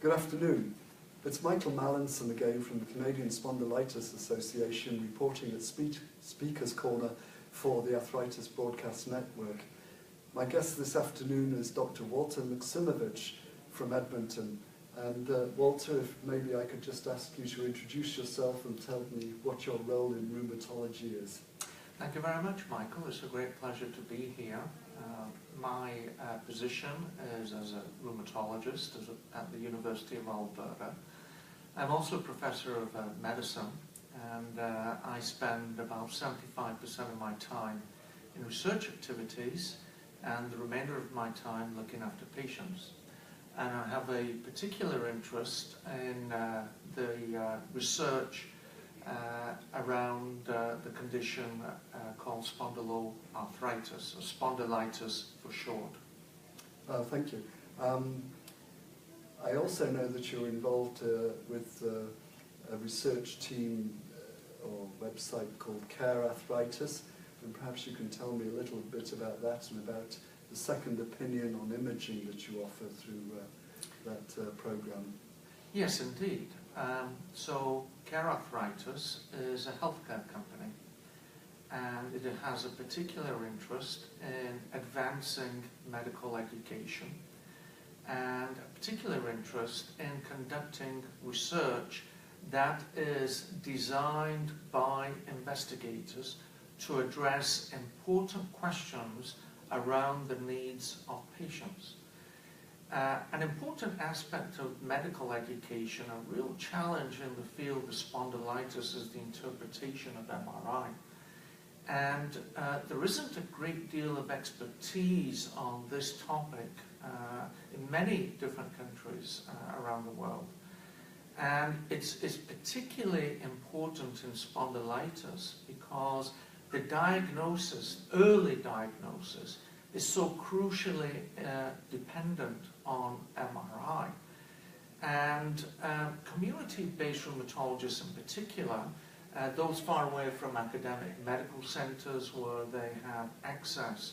Good afternoon. It's Michael Mallinson again from the Canadian Spondylitis Association reporting at Speaker's Corner for the Arthritis Broadcast Network. My guest this afternoon is Dr. Walter Maksymowynch from Edmonton. And Walter, if maybe I could just ask you to introduce yourself and tell me what your role in rheumatology is. Thank you very much, Michael. It's a great pleasure to be here. My position is as a rheumatologist at the University of Alberta. I'm also a professor of medicine, and I spend about 75% of my time in research activities and the remainder of my time looking after patients. And I have a particular interest in the research around the condition called spondyloarthritis, or spondylitis for short. Thank you. I also know that you're involved with a research team or website called Arthritis, and perhaps you can tell me a little bit about that and about the second opinion on imaging that you offer through that program. Yes, indeed. So Arthritis is a healthcare company, and it has a particular interest in advancing medical education and a particular interest in conducting research that is designed by investigators to address important questions around the needs of patients. An important aspect of medical education, a real challenge in the field of spondylitis, is the interpretation of MRI. And there isn't a great deal of expertise on this topic in many different countries around the world. And it's particularly important in spondylitis because the diagnosis, early diagnosis, is so crucially dependent on MRI. And community-based rheumatologists in particular, those far away from academic medical centers where they have access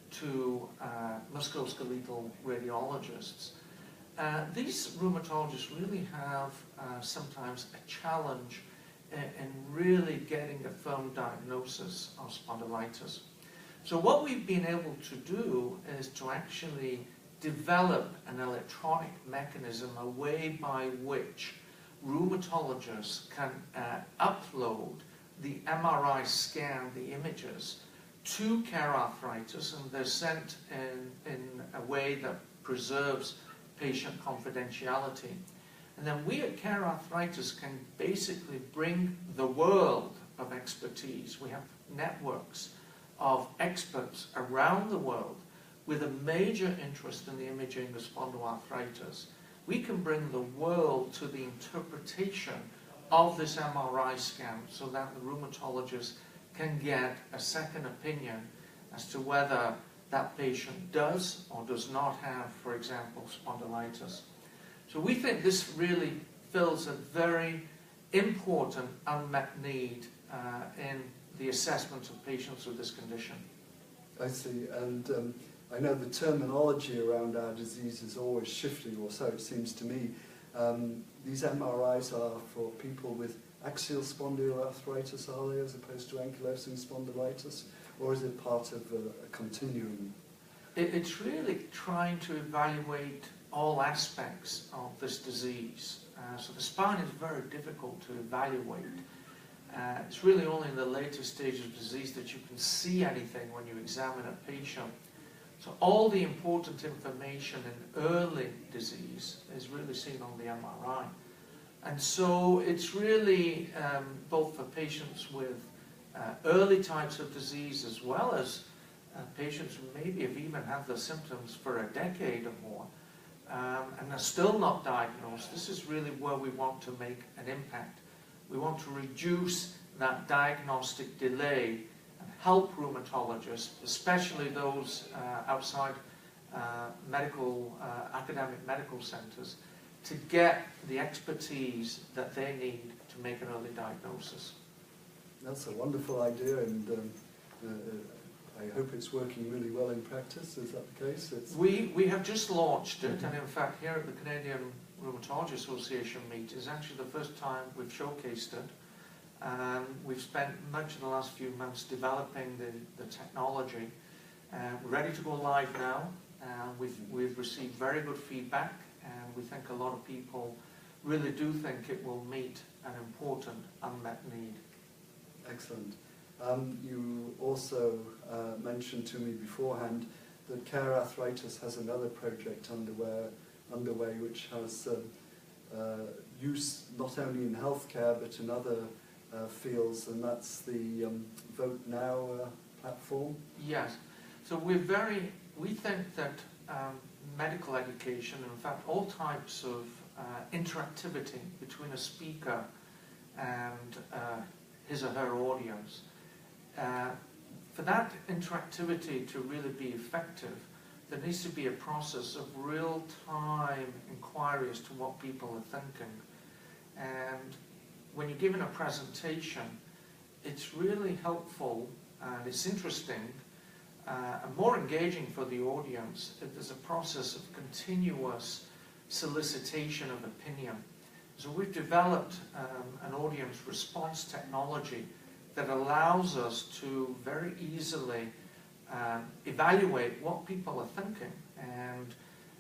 to musculoskeletal radiologists, these rheumatologists really have sometimes a challenge in really getting a firm diagnosis of spondylitis. So what we've been able to do is to actually develop an electronic mechanism, a way by which rheumatologists can upload the MRI scan, the images, to Arthritis, and they're sent in a way that preserves patient confidentiality. And then we at Arthritis can basically bring the world of expertise. We have networks of experts around the world with a major interest in the imaging of spondyloarthritis. We can bring the world to the interpretation of this MRI scan so that the rheumatologist can get a second opinion as to whether that patient does or does not have, for example, spondylitis. So we think this really fills a very important unmet need in the assessment of patients with this condition. I see, and I know the terminology around our disease is always shifting, or so it seems to me. These MRIs are for people with axial spondyloarthritis, are they, as opposed to ankylosing spondylitis, or is it part of a continuum? It's really trying to evaluate all aspects of this disease. So the spine is very difficult to evaluate. It's really only in the later stages of disease that you can see anything when you examine a patient. So all the important information in early disease is really seen on the MRI. And so it's really both for patients with early types of disease as well as patients who maybe have even had the symptoms for a decade or more and are still not diagnosed. This is really where we want to make an impact. We want to reduce that diagnostic delay and help rheumatologists, especially those outside academic medical centers, to get the expertise that they need to make an early diagnosis. That's a wonderful idea, and I hope it's working really well in practice. Is that the case? We have just launched it, and in fact here at the Canadian Rheumatology Association meet is actually the first time we've showcased it. And we've spent much of the last few months developing the technology. We're ready to go live now. We've received very good feedback, and we think a lot of people really do think it will meet an important unmet need. Excellent. You also mentioned to me beforehand that Care Arthritis has another project underway which has use not only in healthcare but in other fields, and that's the Vote Now platform. Yes. So we think that medical education, in fact all types of interactivity between a speaker and his or her audience, for that interactivity to really be effective, there needs to be a process of real-time inquiry as to what people are thinking. And when you're given a presentation, it's really helpful and it's interesting and more engaging for the audience if there's a process of continuous solicitation of opinion. So we've developed an audience response technology that allows us to very easily evaluate what people are thinking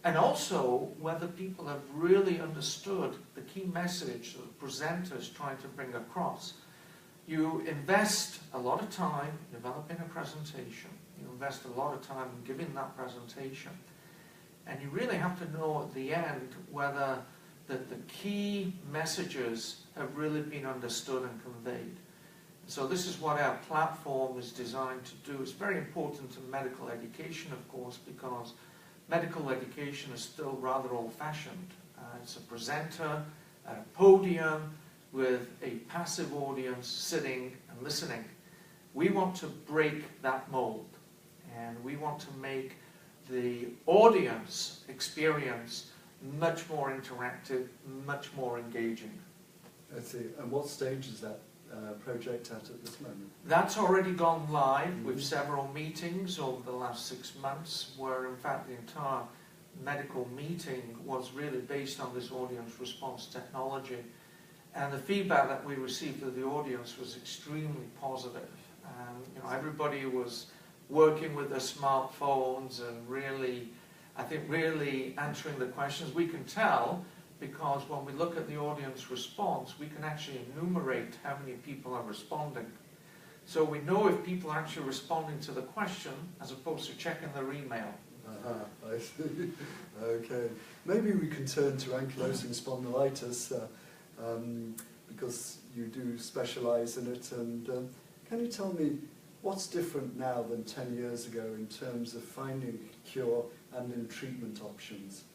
and also whether people have really understood the key message that the presenter is trying to bring across. You invest a lot of time developing a presentation. You invest a lot of time in giving that presentation. And you really have to know at the end whether the key messages have really been understood and conveyed. So this is what our platform is designed to do. It's very important in medical education, of course, because medical education is still rather old-fashioned. It's a presenter at a podium with a passive audience sitting and listening. We want to break that mold, and we want to make the audience experience much more interactive, much more engaging. I see. And what stage is that project at this moment? That's already gone live with several meetings over the last 6 months, where in fact the entire medical meeting was really based on this audience response technology. And the feedback that we received from the audience was extremely positive. Everybody was working with their smartphones and really, I think, really answering the questions. We can tell because when we look at the audience response, we can actually enumerate how many people are responding. So we know if people are actually responding to the question as opposed to checking their email. I see. Okay. Maybe we can turn to ankylosing spondylitis because you do specialise in it. And can you tell me what's different now than 10 years ago in terms of finding a cure and in treatment options?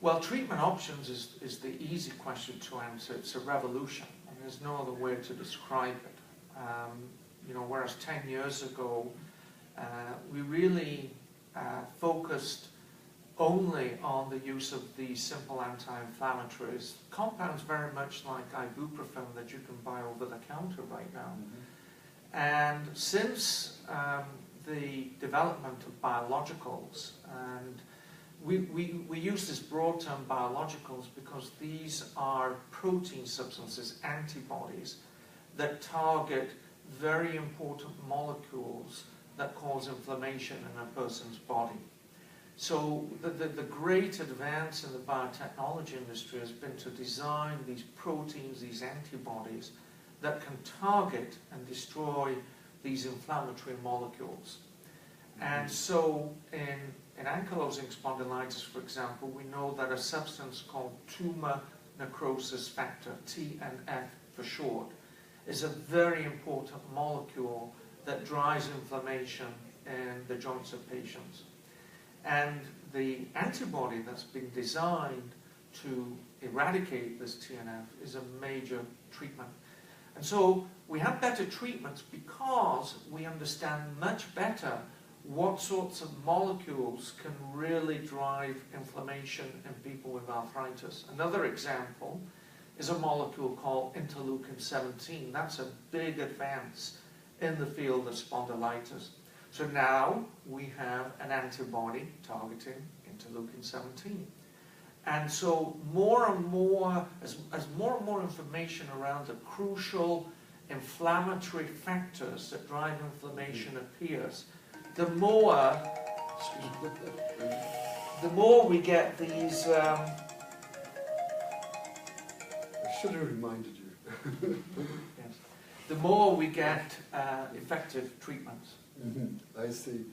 Well, treatment options is the easy question to answer. It's a revolution, and there's no other way to describe it. Whereas 10 years ago, we really focused only on the use of these simple anti-inflammatories, compounds very much like ibuprofen that you can buy over the counter right now. Mm-hmm. And since the development of biologicals, and we use this broad term biologicals because these are protein substances, antibodies, that target very important molecules that cause inflammation in a person's body. So the great advance in the biotechnology industry has been to design these proteins, these antibodies, that can target and destroy these inflammatory molecules. And so in ankylosing spondylitis, for example, we know that a substance called tumor necrosis factor, TNF for short, is a very important molecule that drives inflammation in the joints of patients. And the antibody that's been designed to eradicate this TNF is a major treatment. And so we have better treatments because we understand much better what sorts of molecules can really drive inflammation in people with arthritis. Another example is a molecule called interleukin 17. That's a big advance in the field of spondylitis. So now we have an antibody targeting interleukin 17. And so more and more, as more and more information around the crucial inflammatory factors that drive inflammation appears, the more we get these... I should have reminded you. Yes. The more we get effective treatments. I see.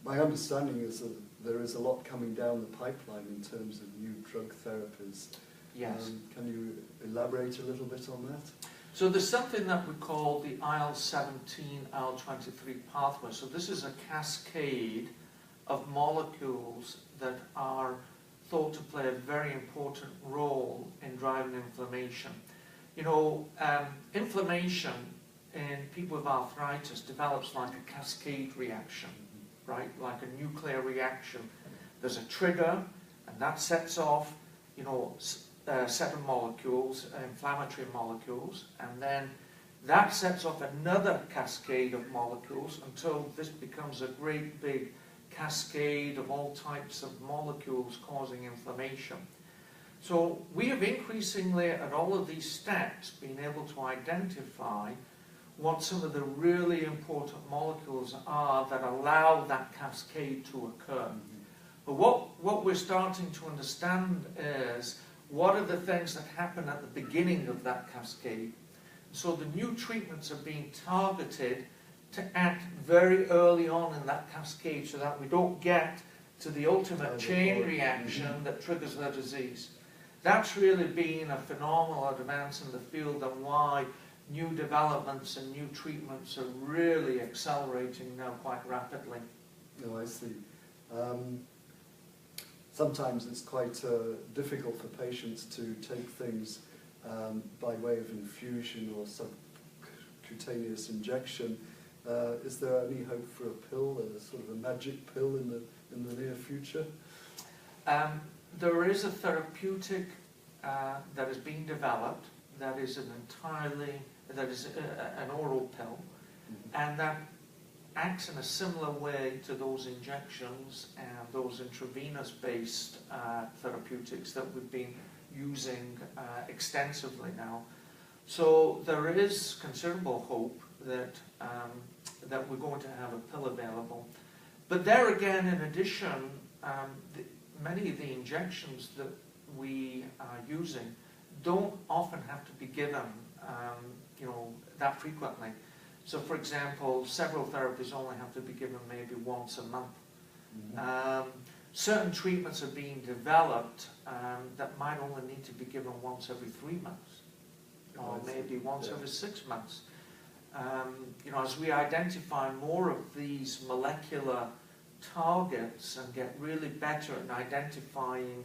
My understanding is that there is a lot coming down the pipeline in terms of new drug therapies. Yes. Can you elaborate a little bit on that? So there's something that we call the IL-17, IL-23 pathway. So this is a cascade of molecules that are thought to play a very important role in driving inflammation. You know, inflammation in people with arthritis develops like a cascade reaction, right? Like a nuclear reaction. There's a trigger, and that sets off, you know, seven molecules, inflammatory molecules, and then that sets off another cascade of molecules until this becomes a great big cascade of all types of molecules causing inflammation. So we have increasingly, at all of these steps, been able to identify what some of the really important molecules are that allow that cascade to occur. But what we're starting to understand is what are the things that happen at the beginning of that cascade. So the new treatments are being targeted to act very early on in that cascade so that we don't get to the ultimate chain reaction that triggers the disease. That's really been a phenomenal advance in the field and why new developments and new treatments are really accelerating now quite rapidly. Oh, I see. Sometimes it's quite difficult for patients to take things by way of infusion or subcutaneous injection. Is there any hope for a pill, a sort of a magic pill in the near future? There is a therapeutic that is being developed that is an oral pill, and that acts in a similar way to those injections and those intravenous-based therapeutics that we've been using extensively now. So there is considerable hope that that we're going to have a pill available. But there again, in addition, many of the injections that we are using don't often have to be given, you know, that frequently. So, for example, several therapies only have to be given maybe once a month. Certain treatments are being developed that might only need to be given once every 3 months, or maybe once every 6 months. You know, as we identify more of these molecular targets and get really better at identifying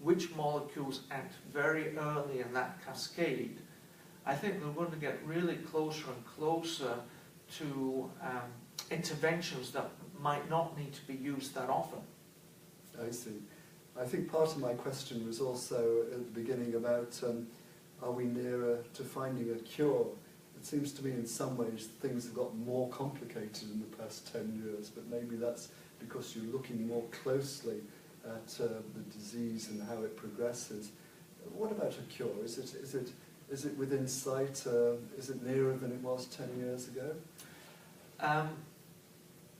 which molecules act very early in that cascade, I think we're going to get really closer and closer to interventions that might not need to be used that often. I see. I think part of my question was also at the beginning about are we nearer to finding a cure? It seems to me in some ways things have got more complicated in the past 10 years, but maybe that's because you're looking more closely at the disease and how it progresses. What about a cure? Is it within sight? Is it nearer than it was 10 years ago?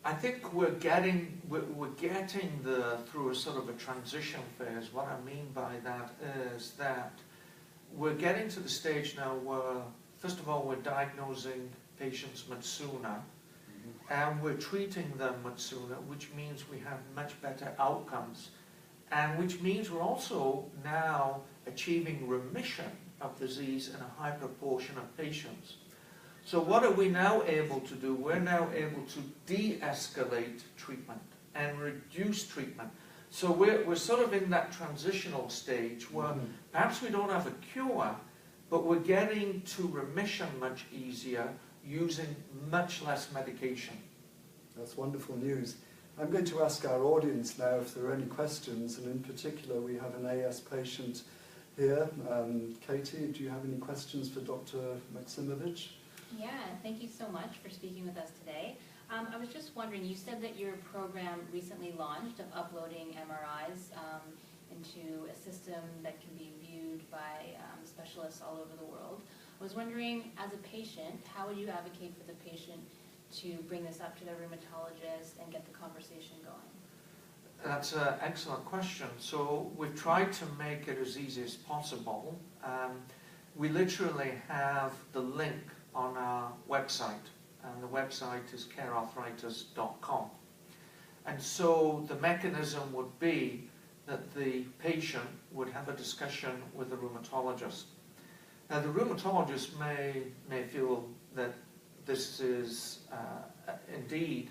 I think we're getting through a sort of a transition phase. What I mean by that is that we're getting to the stage now where, first of all, we're diagnosing patients much sooner, and we're treating them much sooner, which means we have much better outcomes, and which means we're also now achieving remission of disease in a high proportion of patients. So what are we now able to do? We're now able to de-escalate treatment and reduce treatment. So we're sort of in that transitional stage where perhaps we don't have a cure, but we're getting to remission much easier using much less medication. That's wonderful news. I'm going to ask our audience now if there are any questions, and in particular we have an AS patient here. Katie, do you have any questions for Dr. Maksymowynch? Yeah, thank you so much for speaking with us today. I was just wondering, you said that your program recently launched of uploading MRIs into a system that can be viewed by specialists all over the world. I was wondering, as a patient, how would you advocate for the patient to bring this up to their rheumatologist and get the conversation going? That's an excellent question. So we've tried to make it as easy as possible. We literally have the link on our website, and the website is carearthritis.com. And so the mechanism would be that the patient would have a discussion with the rheumatologist. Now the rheumatologist may feel that this is indeed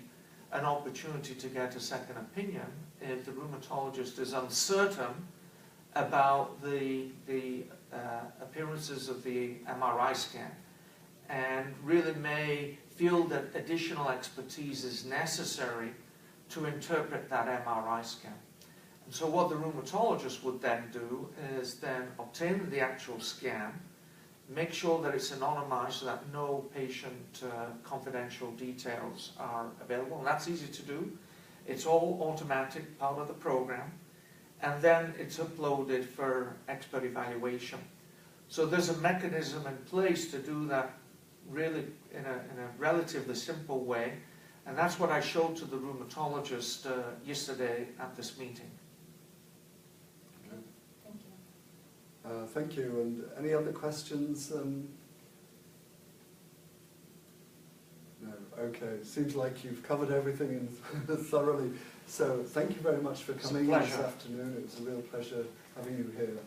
an opportunity to get a second opinion if the rheumatologist is uncertain about the appearances of the MRI scan, and really may feel that additional expertise is necessary to interpret that MRI scan. And so what the rheumatologist would then do is then obtain the actual scan, make sure that it's anonymized so that no patient confidential details are available. And that's easy to do. It's all automatic, part of the program. And then it's uploaded for expert evaluation. So there's a mechanism in place to do that really in a relatively simple way. And that's what I showed to the rheumatologist yesterday at this meeting. Thank you. Thank you. And any other questions? No. Okay. Seems like you've covered everything thoroughly. So thank you very much for coming this afternoon. It was a real pleasure having you here.